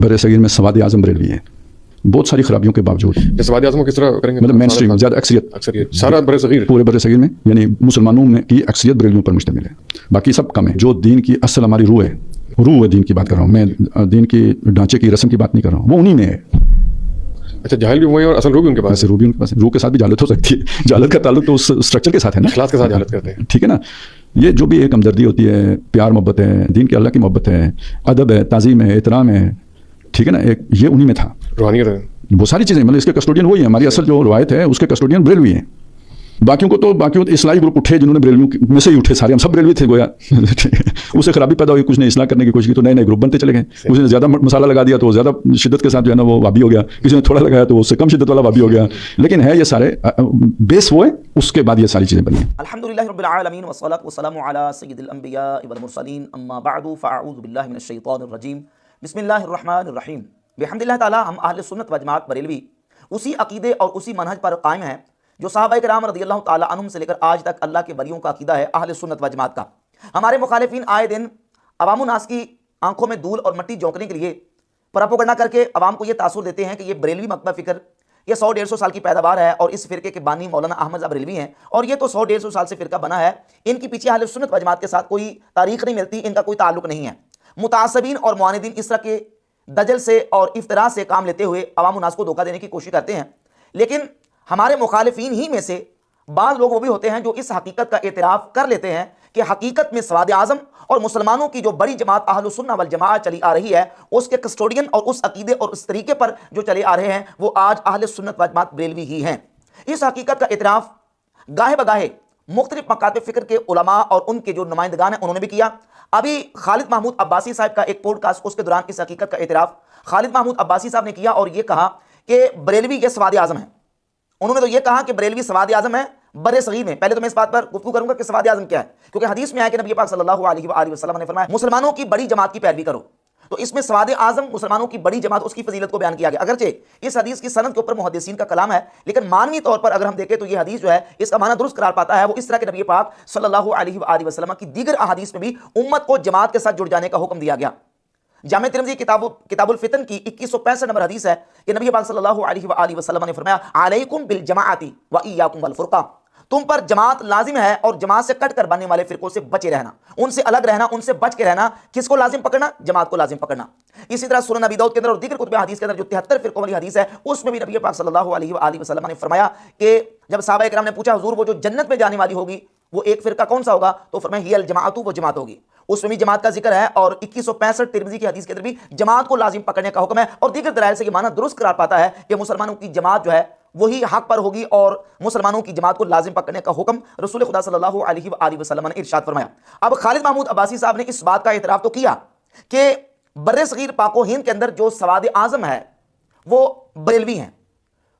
बरसगीर में सवाद आज़म बरेलवी है, बहुत सारी खराबियों के बावजूद। सवाद आज़म को किस तरह करेंगे? मतलब मेन स्ट्रीम ज़्यादा अक्सरियत सारा बरसगीर, पूरे बरसगीर में, यानी मुसलमानों में की अक्सरियत बरेलवियों पर मुश्तमिल है, बाकी सब कम है। जो दीन की असल हमारी रूह है दीन की बात कर रहा हूँ मैं, दीन की ढांचे की रस्म की बात नहीं कर रहा हूँ, वो उन्हीं में है। अच्छा, जाहिल भी हुए और असल रूह भी उनके पास है। रूह भी उनके पास है, रूह के साथ भी जालत हो सकती है, जालत का ताल्लुक तो उस स्ट्रक्चर के साथ है ना, इखलास के साथ जालत करते हैं, ठीक है ना। ये जो भी एक हमदर्दी होती है, प्यार मोहब्बत है, दीन के अल्लाह की मोहब्बत है, अदब है, ताज़ीम है, एहतराम है, ठीक है ना, एक ये उन्हीं में था। रूहानियत है, वो सारी चीज़ें, मतलब इसके कस्टोडियन वही है, हमारी असल जो रवायत है उसके कस्टोडियन बरेलवी हैं। बाकियों को इस्लाही ग्रुप उठे जिन्होंने बरेलवियों में से ही उठे, सारे हम सब बरेलवी थे गोया उससे खराबी पैदा हुई, कुछ ने इस्लाह करने की कोशिश की तो नए नए ग्रुप बनते चले गए। किसी ने ज़्यादा मसाला लगा दिया तो वो ज़्यादा शिद्दत के साथ जो है ना वो वाबी हो गया, किसी ने थोड़ा लगाया तो उससे कम शिद्दत वाला वाबी हो गया। लेकिन है ये सारे बेस वो है, उसके बाद ये सारी चीज़ें बनी। अल्हम्दुलिल्लाहि रब्बिल आलमीन वस्सलातु वस्सलामु अला सय्यिदिल अंबिया वल मुरसलीन, अम्मा बअदु फअऊज़ु बिल्लाहि मिनश शैतानिर रजीम, बिस्मिल्लाहिर रहमानिर रहीम। बिहम्दिल्लाहि ताला हम अहले सुन्नत व जमात बरेलवी उसी अकीदे और उसी मनहज पर कायम हैं जो सहाबाए किराम रज़ियल्लाहु ताला अन्हुम से लेकर आज तक अल्लाह के वलियों का अकीदा है अहले सुन्नत व जमात का। हमारे मुखालिफिन आए दिन अवाम नास की आंखों में धूल और मट्टी झोंकने के लिए प्रोपेगेंडा करके अवाम को ये तासुर देते हैं कि ये बरेलवी मकतब फ़िक्र ये 100-150 साल की पैदावार है और इस फ़िरके के बानी मौलाना अहमद बरेलवी हैं और ये तो 100-150 साल से फ़िरका बना है, इनके पीछे अहले सुन्नत व जमात के साथ कोई तारीख़ नहीं मिलती, इनका कोई ताल्लुक नहीं है। मुतासबीन और मुआनिदीन इस तरह के दजल से और इफ्तरा से काम लेते हुए अवाम नास को धोखा देने की कोशिश करते हैं, लेकिन हमारे मुखालिफिन ही में से बाद लोग वो भी होते हैं जो इस हकीकत का एतराफ़ कर लेते हैं कि हकीकत में सवाद आज़म और मुसलमानों की जो बड़ी जमात अहलुस सुन्नह वल जमाअत चली आ रही है उसके कस्टोडियन और उस अकीदे और उस तरीके पर जो चले आ रहे हैं वो आज अहले सुन्नत व जमात बरेलवी ही हैं। इस हकीकत का एतराफ़ गाहे बगाहे मुख्तलिफ मकातब फ़िक्र के उलमा और उनके जो नुमाइंदगान हैं उन्होंने भी किया। अभी खालिद महमूद अब्बासी साहब का एक पॉडकास्ट, उसके दौरान इस हकीकत का एतराफ़ खालिद महमूद अब्बासी साहब ने किया और ये कहा कि बरेलवी ये सवाद आज़म है। उन्होंने तो ये कहा कि बरेलवी सवाद आज़म है बरे सगीर में। पहले तो मैं इस बात पर गुफ्तगू करूंगा कि सवाद आज़म क्या है, क्योंकि हदीस में आया कि नबी पाक सल्लल्लाहु अलैहि वसल्लम ने फरमाया मुसलमानों की बड़ी जमात की पैरवी करो, तो इसमें सवाद आज़म मुसलमानों की बड़ी जमात उसकी फजीलत को बयान किया गया। अगरचे इस हदीस की सनद के ऊपर मुहद्दिसीन का कलाम है, लेकिन मानवी तौर पर अगर हम देखें तो ये हदीस जो है इसका माना दुरुस्त करार पाता है वो इस तरह के नबी पाक सल्लल्लाहु अलैहि वसल्लम की दीगर अहादीस में भी उम्मत को जमात के साथ जुड़ जाने का हुक्म दिया गया। जामे तिरमिज़ी किताबुल फितन की 2165 नंबर हदीस है कि नबी पाक सल्लल्लाहु अलैहि वसल्लम ने फरमाया अलैकुम बिल जमाअती व इय्याकुम वल फुरका, तुम पर जमात लाजिम है और जमात से कट कर बनने वाले फिरकों से बचे रहना, उनसे अलग रहना, उनसे बच के रहना। किसको लाजिम पकड़ना? जमात को लाजिम पकड़ना। इसी तरह सुनन नबी दाऊद के अंदर और दीगर कुतुब हदीस के अंदर जो 73 फिरकों वाली हदीस है उसमें भी नबी पाक सल्लल्लाहु अलैहि वसल्लम ने फरमाया कि जब सहाबा इकराम ने पूछा हुजूर वो जो जन्नत में जाने वाली होगी वो एक फिरका कौन सा होगा, तो फरमाया हियल जमाअतु, वो जमात होगी। उसमें भी जमात का जिक्र है और 2165 तिरमिज़ी की हदीस के अंदर भी जमात को लाजिम पकड़ने का हुक्म है और दीगर दलाइल से ये माना दुरुस्त करार पाता है कि मुसलमानों की जमात जो है वही हक पर होगी और मुसलमानों की जमात को लाजिम पकड़ने का हुक्म रसूल खुदा सल्लल्लाहु अलैहि वसल्लम ने इरशाद फरमाया। अब खालिद महमूद अब्बासी साहब ने इस बात का इतराफ़ तो किया कि बर्रे सगीर पाको हिंद के अंदर जो सवाद आज़म है वो बरेलवी हैं,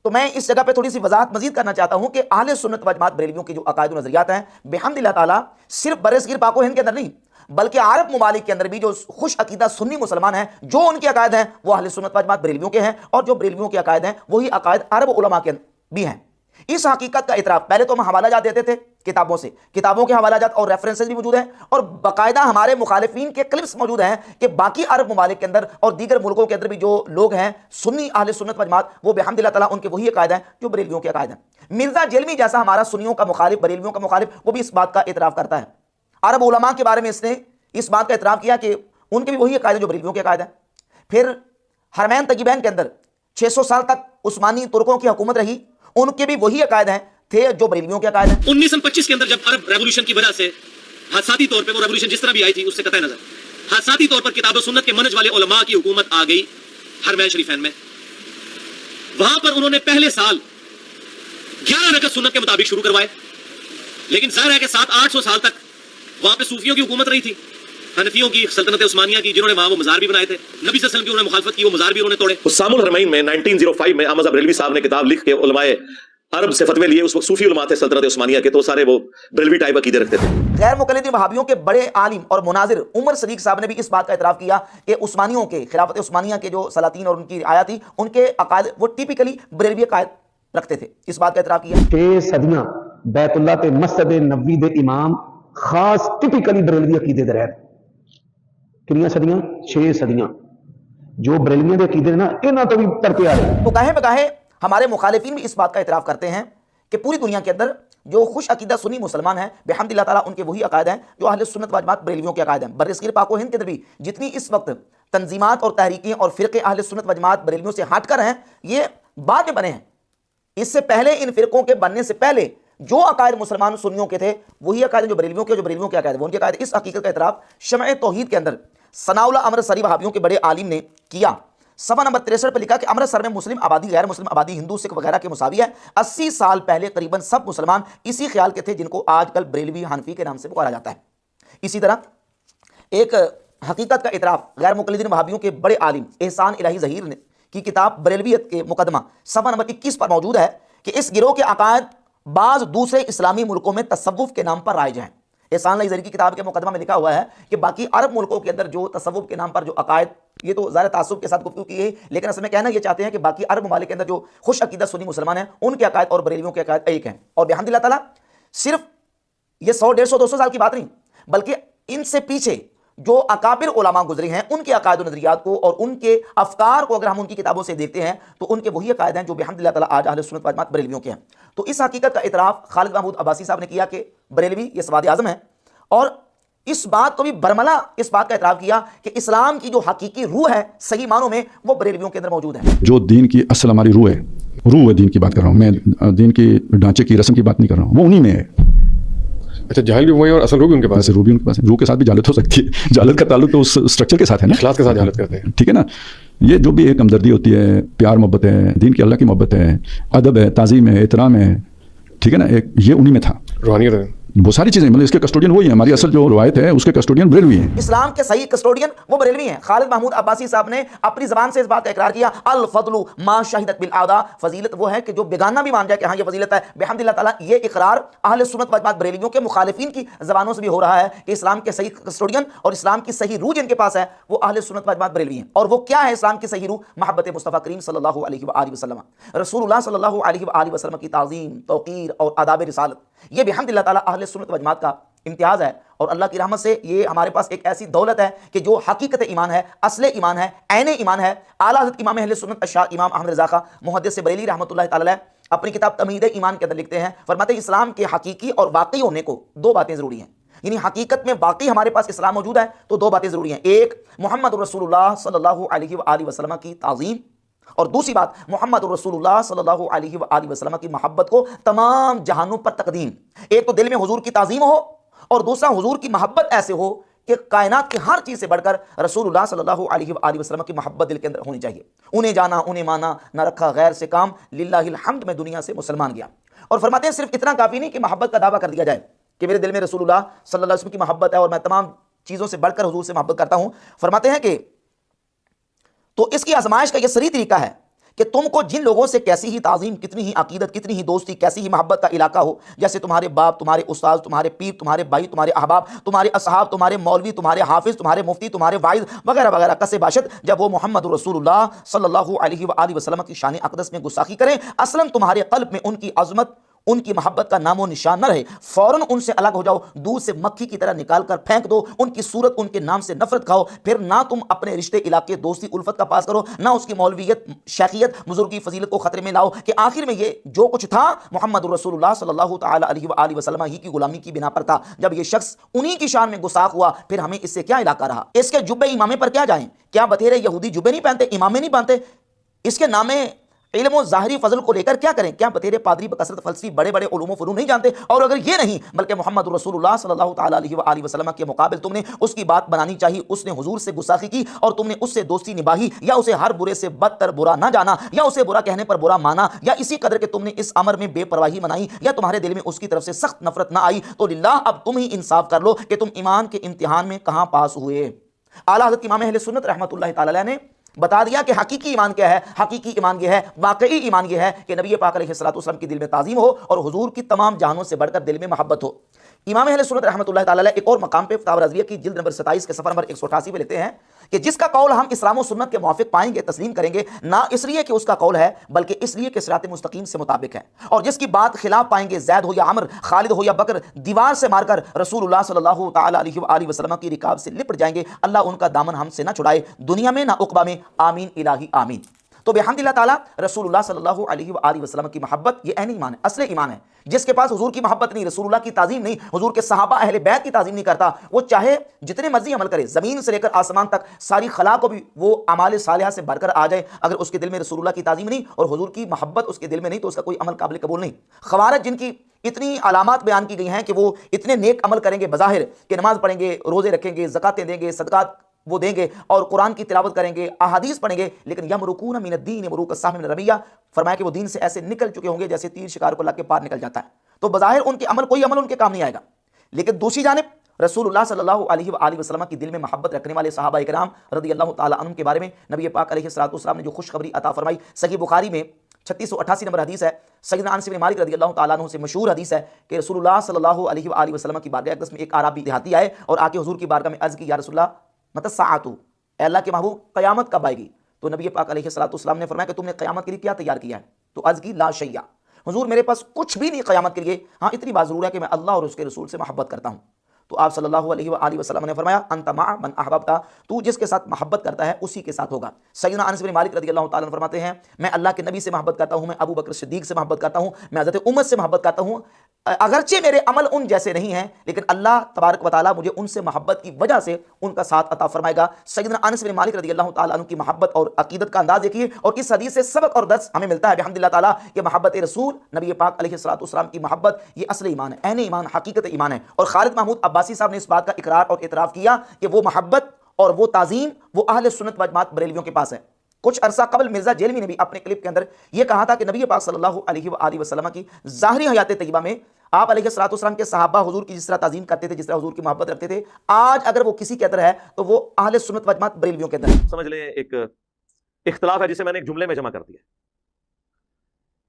तो मैं इस जगह पे थोड़ी सी वजाहत मजीद करना चाहता हूं कि अहले सुन्नत व जमात बरेलवियों के जो अकायद नज़रियात हैं बिहम्दिल्लाह ताला सिर्फ बर्रे सगीर पाको हिंद के अंदर नहीं बल्कि अरब ममालिक के अंदर भी जो खुश अकीदा सुन्नी मुसलमान हैं जो उनके अकायद हैं वो अहले सुन्नत व जमात बरेलवियों के हैं और जो बरेलवियों के अकायद हैं वही अकायद अरब उलमा के भी हैं। इस हकीकत का इतराफ़ पहले तो हम हवाला जात देते थे किताबों से, किताबों के हवाला जात और रेफरेंसेस भी मौजूद हैं और बाकायदा हमारे मुखालिफिन के क्लिप्स मौजूद हैं कि बाकी अरब ममालिक के अंदर और दीगर मुल्कों के अंदर भी जो लोग हैं सुन्नी अहले सुन्नत व जमात वो बिहम्दिल्लाह ताला उनके वही अकायद हैं जो बरेलवियों के अकायद हैं। मिर्जा जेलमी जैसा हमारा सुन्नियों का मुखालिफ, बरेलवियों का मुखालिफ, वो भी इस बात का इतराफ़ करता है। अरब उलमा के बारे में इसने इस बात का इतराफ़ किया कि उनके भी वही अकायद हैं जो बरेलवियों के अकायद हैं। फिर हरमैन तकीबैन के अंदर 600 साल तक उस्मानी तुर्कों की हुकूमत रही, उनके भी वही अकायद हैं थे जो बरेलवियों के अकायद हैं। 1925 के अंदर जब अरब रेवोल्यूशन की वजह से हादसाती तौर पे वो रेवोल्यूशन जिस तरह भी आई थी उससे कतई नजर हादसाती तौर पर किताब सुन्नत के मनहज वाले उलमा की हुकूमत आ गई हरमैन शरीफैन में, वहां पर उन्होंने पहले साल 11 रकअत सुन्नत के मुताबिक शुरू करवाए, लेकिन जाहिर है कि 700-800 साल तक वहां पे सूफियों की हुकूमत रही थी, हनफियों की सल्तनत उस्मानिया की, जिन्होंने वहां वो मजार भी बनाए थे, नबी सल्लल्लाहु अलैहि वसल्लम की उन्होंने मुखालफत की, वो मजार भी उन्होंने तोड़े। हुस्सामुल हरमैन में 1905 में अहमद बरेलवी साहब ने किताब लिख के उलमाए अरब से फतवे लिए। उस वक्त सूफी उलमा थे सल्तनत उस्मानिया के, तो सारे वो बरेलवी टाइप अकीदे रखते थे। गैर मुक़ल्लिदी वहाबियों के बड़े आलिम और मुनाजिर उमर सदीक साहब ने भी इस बात का इतराफ़ किया कि उस्मानियों के खिलाफत उस्मानिया के जो सलातीन और उनकी आया थी उनके अकायद वो टिपिकली बरेलवी अकायद रखते थे। इस बात का इतराफ़ किया। 6 सदियां बैतुल्लाह ते मस्जिद नबवी दे इमाम खास टिपिकली बरेलवी अकीदे दे रहे। कितनी सदियां? 6 सदियां। जो बरेलियों के अकीदे ना इन्हों तो भी तरके आ रहे। तो गाहे बगाहे हमारे मुखालिफिन भी इस बात का इतराफ़ करते हैं कि पूरी दुनिया के अंदर जो खुश अकीदा सुन्नी मुसलमान हैं बिहम्दिल्लाह ताला उनके वही अकायद हैं जो अहले सुन्नत व जमात बरेलवियों के अकायद हैं। बर्रसगीर पाक व हिंद के अंदर भी जितनी इस वक्त तंजीमात और तहरीकें और फ़िरक़े अहले सुन्नत व जमात बरेलवियों से हट कर हैं, ये बाद में बने हैं। इससे पहले इन फ़िरक़ों के बनने से पहले जो अकायद मुसलमान सुन्नियों के थे वही अकायद जो बरेलवियों के अकायद वो उनके अकायद। इस हकीकत का इतराफ़ शमअ तौहीद के अंदर सनाउल्लाह अमृतसरी वहाबियों के बड़े आलिम ने किया। सफ़ा नंबर 63 पर लिखा कि अमृतसर में मुस्लिम आबादी गैर मुस्लिम आबादी हिंदू सिख वगैरह के मुसावी है। 80 साल पहले करीबन सब मुसलमान इसी ख्याल के थे जिनको आजकल बरेलवी हनफी के नाम से पुकारा जाता है। इसी तरह एक हकीकत का इतराफ़ गैर मुक़ल्लिदीन वहाबियों के बड़े आलिम एहसान इलाही ज़हीर ने की किताब बरेलवियत के मुकदमा सफ़ा नंबर 21 पर मौजूद है कि इस गिरोह के अकायद बाज़ दूसरे इस्लामी मुल्कों में तसव्वुफ़ के नाम पर राइज हैं। एहसान इलाही ज़हीर की किताब के मुकदमा में लिखा हुआ है कि बाकी अरब मुल्कों के अंदर जो तसव्वुफ़ के नाम पर जो अकायद, ये तो ज़ाहिर तासुब के साथ गुफ्तगू की है, लेकिन असल में कहना ये चाहते हैं कि बाकी अरब ममालिक के अंदर जो खुश अकीदा सुन्नी मुसलमान हैं उनके अकायद और बरेलवियों के अकायद एक हैं। और बिहम्दिल्लाह ताला सिर्फ ये 100, 150, 200 साल की बात नहीं, बल्कि इनसे पीछे जो अकाबिर उलमा गुजरे हैं उनके अकायद नज़रियात को और उनके अफकार को अगर हम उनकी किताबों से देखते हैं तो उनके वही अकायद हैं जो बिहम्दिल्लाह ताला आज अहले सुन्नत व जमात बरेलवियों के हैं। तो इस हकीकत का इतराफ़ खालिद महमूद अब्बासी साहब ने किया कि बरेलवी ये सवाद आज़म है, और इस बात को भी बरमला इस बात का इतराफ़ किया कि इस्लाम की जो हकीकी रूह है सही मानों में वो बरेलवियों के अंदर मौजूद है। जो दीन की असल हमारी रूह है दीन की बात कर रहा हूँ मैं, दीन के ढांचे की रस्म की बात नहीं कर रहा हूँ, वो उन्हीं में है। अच्छा, जाहिल भी वही और असल रूह भी उनके पास वैसे रूह भी उनके पास है। रूह के साथ भी जालत हो सकती है, जालत का ताल्लुक तो उस स्ट्रक्चर के साथ है ना, इखलास के साथ जालत करते हैं। ठीक है ना। ये जो भी एक हमदर्दी होती है, प्यार मोहब्बत है, दीन की अल्लाह की मोहब्बत है, अदब है, ताज़ीम है, एहतराम है, ठीक है ना, एक ये उन्हीं में था। रूहानियत है, बहुत सारी चीज़ें, मतलब इसके कस्टोडियन वही है। हमारी असल जो रवायत है उसके कस्टोडियन बरेलवी हैं। इस्लाम के सही कस्टोडियन वो बरेलवी हैं। खालिद महमूद अब्बासी साहब ने अपनी ज़बान से इस बात का इकरार किया, अल फज़लु मा शहिदत बिल आदा, फजीलत वो है कि जो बेगाना भी मान जाए कि हाँ ये फजीलत है। बिहम्दिल्लाह ताला ये इकरार अहले सुन्नत व जमात बरेलवियों के मुखालिफिन की ज़बानों से भी हो रहा है कि इस्लाम के सही कस्टोडियन और इस्लाम की सही रूह जिनके पास है वो अहले सुन्नत व जमात बरेलवी हैं। और वो क्या है इस्लाम की सही रूह? मोहब्बत मुस्तफ़ा करीम सल्लल्लाहु अलैहि व आलिहि वसल्लम, रसूलुल्लाह सल्लल्लाहु अलैहि व आलिहि वसल्लम की ताज़ीम, तौक़ीर और आदाब रिसालत। ये बिहम्दिल्लाह ताला अहले सुन्नत व जमात का इम्तियाज़ है। और अल्लाह की रहमत से ये हमारे पास एक ऐसी दौलत है कि जो हकीकत ईमान है, असले ईमान है, ऐने ईमान है। आला हज़रत इमाम अहले सुन्नत अश-शाह इमाम अहमद रज़ा ख़ां मुहद्दिस बरेली रहमतुल्लाह तआला अपनी किताब तमहीद ईमान के अंदर लिखते हैं, फरमाते हैं इस्लाम के हकीकी और वाकई होने को दो बातें ज़रूरी हैं। यानी हकीकत में वाकई हमारे पास इस्लाम मौजूद है तो दो बातें ज़रूरी हैं। एक, मोहम्मद रसूलुल्लाह सल्लल्लाहु अलैहि व आलिहि वसल्लम की ताज़ीम, और दूसरी बात मोहम्मद रसूलुल्लाह सल्लल्लाहु अलैहि व आलिहि वसल्लम की मोहब्बत को तमाम जहानों पर तकदीम। एक तो दिल में हुजूर की ताज़ीम हो और दूसरा हुजूर की मोहब्बत ऐसे हो कि कायनात की हर चीज़ से बढ़कर रसूलुल्लाह सल्लल्लाहु अलैहि व आलिहि वसल्लम की मोहब्बत दिल के अंदर होनी चाहिए। उन्हें जाना, उन्हें माना, न रखा गैर से काम, लिल्लाहिल हम्द में दुनिया से मुसलमान गया। और फरमाते हैं सिर्फ इतना काफ़ी नहीं कि मोहब्बत का दावा कर दिया जाए कि मेरे दिल में रसूलुल्लाह सल्लल्लाहु अलैहि वसल्लम की मोहब्बत है और मैं तमाम चीज़ों से बढ़कर हुजूर से मोहब्बत करता हूँ। फरमाते हैं कि तो इसकी आजमाइश का यह सही तरीका है कि तुमको जिन लोगों से कैसी ही ताज़ीम, कितनी ही अकीदत, कितनी ही दोस्ती, कैसी ही मोहब्बत का इलाका हो, जैसे तुम्हारे बाप, तुम्हारे उस्ताद, तुम्हारे पीर, तुम्हारे भाई, तुम्हारे अहबाब, तुम्हारे असहाब, तुम्हारे मौलवी, तुम्हारे हाफिज, तुम्हारे मुफ्ती, तुम्हारे वाइज वगैरह वगैरह कसे बाशत, जब वो मोहम्मद रसूलुल्लाह सल्लल्लाहु अलैहि व आलिहि वसल्लम की शान अक़दस में गुस्ताखी करें, असलन तुम्हारे क़ल्ब में उनकी अज़मत, उनकी मोहब्बत का नामो निशान न रहे, फौरन उनसे अलग हो जाओ, दूध से मक्खी की तरह निकाल कर फेंक दो, उनकी सूरत, उनके नाम से नफरत खाओ। फिर ना तुम अपने रिश्ते, इलाके, दोस्ती, उल्फत का पास करो, ना उसकी मौलवियत, शेखियत, बुजुर्गी, फजीलत को खतरे में लाओ कि आखिर में ये जो कुछ था मोहम्मद रसूलुल्लाह सल्लल्लाहु ताला अलैहि व आलिहि वसल्लम ही की गुलामी की बिना पर था। जब ये शख्स उन्हीं की शान में गुस्ताख हुआ फिर हमें इससे क्या इलाका रहा? इसके जुब्बे इमामे पर क्या जाएं? क्या बतेरे यहूदी जुब्बे नहीं पहनते, इमामे नहीं पहनते? इसके नामे इल्म और ज़ाहिरी फजल को लेकर क्या करें? क्या बतेरे पादरी बकसरत फलसफी बड़े बड़े उलूम फ़ुनून नहीं जानते? और अगर ये नहीं बल्कि मोहम्मद रसूलुल्लाह सल्लल्लाहु ताला अलैहि व आलिहि वसल्लम के मुकाबिल तुमने उसकी बात बनानी चाहिए, उसने हुजूर से गुस्ताखी की और तुमने उससे दोस्ती निभाई, या उसे हर बुरे से बदतर बुरा ना जाना, या उसे बुरा कहने पर बुरा माना, या इसी कदर के तुमने इस अमर में बेपरवाही मनाई, या तुम्हारे दिल में उसकी तरफ से सख्त नफरत ना आई, तो लिल्लाह अब तुम ही इंसाफ कर लो कि तुम ईमान के इम्तिहान में कहाँ पास हुए। आला हज़रत इमाम अहले सुन्नत रहमतुल्लाह ताला अलैह ने बता दिया कि हकीकी ईमान क्या है। हकीकी ईमान यह है, वाकई ईमान यह है कि नबी पाक अलैहिस्सलातु वस्सलाम की दिल में ताज़ीम हो और हुजूर की तमाम जहानों से बढ़कर दिल में मोहब्बत हो। इमाम अहले सुन्नत रहमतुल्लाह ताला अलैह एक और मकाम पे फतावा रज़विया की जिल्द नंबर 27 के सफ़र नंबर 188 पे लिखते हैं कि जिसका कौल हम इस्लाम और सुन्नत के मुवाफिक पाएंगे, तस्लीम करेंगे, ना इसलिए कि उसका कौल है बल्कि इसलिए कि सिरात मुस्तकीम से मुताबिक है, और जिसकी बात खिलाफ पाएंगे, ज़ैद हो या अमर, खालिद हो या बकर, दीवार से मारकर रसूलुल्लाह सल्लल्लाहु ताला अलैहि वसल्लम की रिकाब से लिपट जाएंगे। अल्लाह उनका दामन हमसे ना छुड़ाए, दुनिया में ना उक़बा में। आमीन इलाही आमीन। तो बिहम्दिल्लाह ताला रसूलुल्लाह सल्लल्लाहु अलैहि वसल्लम की मोहब्बत ये ऐन ईमान है, असले ईमान है। जिसके पास हुजूर की मोहब्बत नहीं, रसूलुल्लाह की ताज़ीम नहीं, हुजूर के सहाबा अहले बैत की ताज़ीम नहीं करता, वो चाहे जितने मर्जी अमल करे, ज़मीन से लेकर आसमान तक सारी खला को भी वो अमाल सालिहा से भरकर आ जाए, अगर उसके दिल में रसूलुल्लाह की ताज़ीम नहीं और हुजूर की मोहब्बत उसके दिल में नहीं, तो उसका कोई अमल काबिल कबूल नहीं। खवारिज जिनकी इतनी अलामात बयान की गई हैं कि वो इतने नेक अमल करेंगे बज़ाहिर, कि नमाज पढ़ेंगे, रोज़े रखेंगे, ज़कातें देंगे, सदक़ात वो देंगे और कुरान की तिलावत करेंगे, अहादीस पढ़ेंगे, लेकिन यमरुकून मिनद्दीन यमरुक अस्साम मिन रमिया, फरमाया कि वो दीन से ऐसे निकल चुके होंगे जैसे तीर शिकार को लग के पार निकल जाता है। तो बज़ाहिर उनके अमल, कोई अमल उनके काम नहीं आएगा, लेकिन दूसरी जानिब रसूलुल्लाह सल्लल्लाहु अलैहि वसल्लम की दिल में मोहब्बत रखने वाले सहाबा इकराम रज़ियल्लाहु ताला अन्हुम के बारे में नबी पाक अलैहिस्सलातु वस्सलाम ने जो खुशखबरी अता फरमाई, सही बुखारी में 3688 नंबर हदीस है, सय्यदना अनस बिन मालिक रज़ियल्लाहु ताला अन्हु से मशहूर हदीस है कि रसूलुल्लाह सल्लल्लाहु अलैहि वसल्लम की बारगाह अक़दस में एक आराबी देहाती आए और आके हुजूर की बारगाह में अर्ज़ की, या रसूलल्लाह मत साअतु, अल्लाह के महबूब क़यामत कब आएगी? तो नबी पाक अलैहिस्सलातु वस्सलाम ने फरमाया कि तुमने क़यामत के लिए क्या तैयार किया है? तो अर्ज़ की, ला शैया, हुजूर मेरे पास कुछ भी नहीं क़यामत के लिए, हाँ इतनी बात ज़रूर है कि मैं अल्लाह और उसके रसूल से मोहब्बत करता हूँ। तो आप सल्लल्लाहु अलैहि वसल्लम ने फरमाया, अंत मा मन अहबब्ता, तू जिसके साथ मोहब्बत करता है उसी के साथ होगा। सय्यदना अनस बिन मालिक रज़ियल्लाहु ताला अन्हु फरमाते हैं, मैं अल्लाह के नबी से मोहब्बत करता हूँ, मैं अबू बकर सिद्दीक़ से मोहब्बत करता हूँ, मैं हज़रत उमर से मोहब्बत करता हूँ, अगरचे मेरे अमल उन जैसे नहीं हैं, लेकिन अल्लाह तबारक व तआला मुझे उनसे मोहब्बत की वजह से उनका साथ अता फरमाएगा। सय्यदना अनस बिन मालिक रज़ियल्लाहु ताला अन्हु की मोहब्बत और अकीदत का अंदाज़ देखिए, और इस हदीस से सबक और दर्स हमें मिलता है बिहम्दिल्लाह ताला कि मोहब्बत रसूल नबी पाक अलैहिस्सलातु वस्सलाम की मोहब्बत ये असल ईमान है, ऐन ईमान, हकीकत ईमान है। और खालिद महमूद अब्बासी साहब ने इस बात का इकरार और इतराफ़ किया कि वो मोहब्बत और वो ताज़ीम वो अहले सुन्नत व जमात बरेलवियों के पास है। कुछ अरसा कबल मिर्जा जेलवी ने भी अपने क्लिप के अंदर यह कहा था कि नबी पाक सल्लल्लाहु अलैहि वसल्लम की ज़ाहिरी हयात तय्यबा में आप अलैहिस्सलातु वस्सलाम के सहाबा हुजूर की जिस तरह ताज़ीम करते थे, जिस तरह हुजूर की मोहब्बत रखते थे, आज अगर वो किसी के अंदर है तो वो अहले सुन्नत व जमात बरेलवियों के अंदर है। समझ लें एक इख्तिलाफ है जिसे मैंने एक जुमले में जमा कर दिया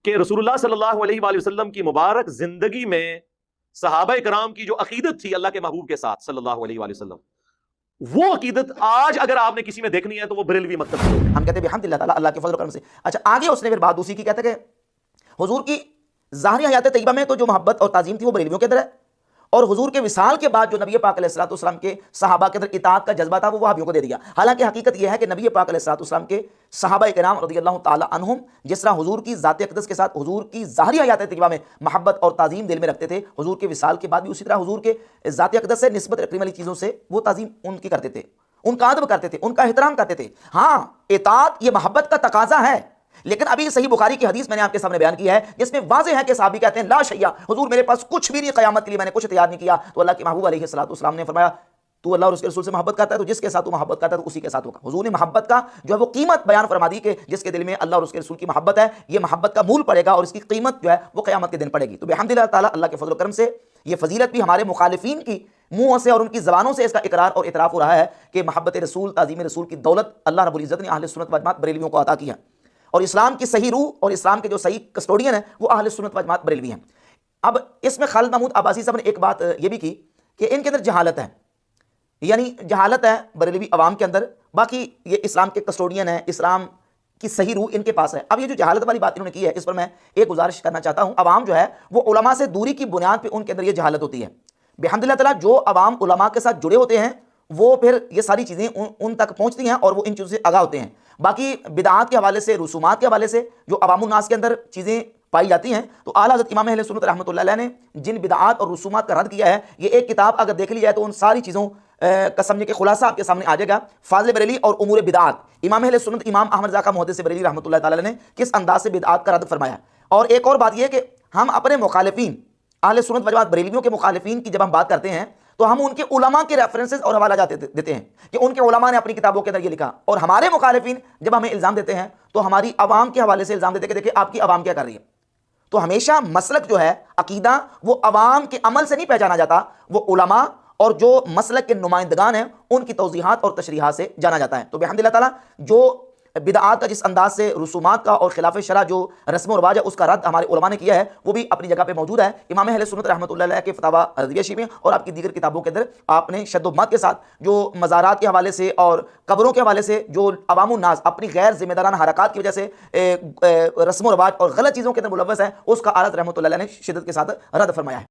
कि रसूलुल्लाह सल्लल्लाहु अलैहि वसल्लम की मुबारक जिंदगी में सहाबा इकराम की जो अकीदत थी अल्लाह के महबूब के साथ सल्लल्लाहु अलैहि वसल्लम, वो अकीदत आज अगर आपने किसी में देखनी है तो वो बरेलवी मतलब हम कहते हैं अल्हम्दुलिल्लाह ताला अल्लाह के फजल करम से। अच्छा, आगे उसने फिर बात दूसरी की, कहते हैं कि हुजूर की ज़ाहिरी हयात तय्यबा में तो जो मोहब्बत और ताज़ीम थी वो बरेलवियों के अंदर है, और हुजूर के विसाल के बाद जो नबी पाक अलैहिस्सलातु वस्सलाम के सहाबा के अंदर इताअत का जज्बा था वो वहाबियों को दे दिया। हालांकि हकीकत यह है कि नबी पाक अलैहिस्सलातु वस्सलाम के सहाबा इकराम रज़ियल्लाहु ताला अन्हुम जिस तरह हुजूर की ज़ात अक़दस के साथ हुजूर की ज़ाहिरी हयात तय्यबा में मोहब्बत और ताज़ीम दिल में रखते थे, हुजूर के विसाल के बाद भी उसी तरह हुजूर के ज़ात अक़दस से निस्बत रखने वाली चीज़ों से वो ताज़ीम उनकी करते थे, उनका अदब करते थे, उनका एहतराम करते थे। हाँ, इताअत ये मोहब्बत का तकाजा है, लेकिन अभी सही बुखारी की हदीस मैंने आपके सामने बयान की है जिसमें वाज़ेह है कि साहबी कहते हैं, ला शैया, हुजूर मेरे पास कुछ भी नहीं, क़यामत के लिए मैंने कुछ तैयार नहीं किया। तो अल्लाह के महबूब अलैहिस्सलातु वस्सलाम ने फरमाया, तू अल्लाह और उसके रसूल से मोहब्बत करता है तो जिसके साथ तू मोहब्बत करता है तो उसी के साथ होगा। हुजूर ने मोहब्बत का जो है वो कीमत बयान फरमा दी कि जिसके दिल में अल्लाह और उसके रसूल की मोहब्बत है, ये मोहब्बत का मूल पड़ेगा और इसकी कीमत जो है वो क़यामत के दिन पड़ेगी। तो बिहम्दिल्लाह ताला अल्लाह के फजल करम से ये फजीलत भी हमारे मुखालिफिन की मुँह से और उनकी ज़बानों से इसका इकरार और इतराफ़ हो रहा है कि मोहब्बत रसूल, ताज़ीम रसूल की दौलत अल्लाह रब्बुल इज़्ज़त ने अहले सुन्नत व जमात बरेलवियों को अता की है, और इस्लाम की सही रूह और इस्लाम के जो सही कस्टोडियन है वो अहले सुन्नत व जमात बरेलवी हैं। अब इसमें खालिद महमूद अब्बासी साहब ने एक बात ये भी की कि इनके अंदर जहालत है, यानी जहालत है बरेलवी अवाम के अंदर, बाकी ये इस्लाम के कस्टोडियन है, इस्लाम की सही रूह इनके पास है। अब ये जो जहालत वाली बात इन्होंने की है, इस पर मैं एक गुजारिश करना चाहता हूँ। अवाम जो है वो उलमा से दूरी की बुनियाद पर उनके अंदर ये जहालत होती है। बिहम्दिल्लाह ताला जो अवाम उलमा के साथ जुड़े होते हैं वो फिर ये सारी चीज़ें उन तक पहुँचती हैं और वो इन चीज़ों से आगाह होते हैं। बाकी बिदात के हवाले से, रसूमात के हवाले से जो अवामुन्नास के अंदर चीज़ें पाई जाती हैं, तो आला हज़रत इमाम अहले सुन्नत रहमतुल्लाह अलैह ने जिन बिदात और रसूमात का रद्द किया है, ये एक किताब अगर देख ली जाए तो उन सारी चीज़ों का समझने के खुलासा आपके सामने आ जाएगा। फाज़िल बरेली और उमूर बिदात, इमाम अहले सुन्नत इमाम अहमद ज़ाका मुहद्दिस बरेली रहमतुल्लाह ताला अलैह ने किस अंदाज से बिदात का रद्द फरमाया। और एक और बात यह कि हम अपने मुखालिफिन अहले सुन्नत व जमात बरेलवियों के मुखालिफिन की जब हम बात करते हैं तो हम उनके उलमा के रेफरेंसेस और हवाला जाते देते हैं कि उनके उलमा ने अपनी किताबों के अंदर ये लिखा, और हमारे मुखालिफिन जब हमें इल्ज़ाम देते हैं तो हमारी अवाम के हवाले से इल्ज़ाम देते हैं कि देखिए आपकी अवाम क्या कर रही है। तो हमेशा मसलक जो है अकीदा वो अवाम के अमल से नहीं पहचाना जाता, वो उलमा और जो मसलक के नुमाइंदगान हैं उनकी तौज़ीहात और तशरीहात से जाना जाता है। तो बिहम्दिल्लाह ताला जो बिदआत का जिस अंदाज से रसूमात का और खिलाफ शरा जो रस्म व रवाज है उसका रद्द हमारे उलमा ने किया है वो भी अपनी जगह पे मौजूद है। इमाम अहले सुन्नत रहमतुल्लाह अलैह के फतावा रज़विया में और आपकी दीगर किताबों के अंदर आपने शद्दोमत के साथ जो मज़ारात के हवाले से और कब्रों के हवाले से जो अवामुन नास अपनी गैर जिम्मेदाराना हरकत की वजह से रस्म व रवाज और गलत चीज़ों के अंदर मुलव्वस है उसका आरत रहमतुल्लाह अलैह ने शिद्दत के साथ रद्द फरमाया है।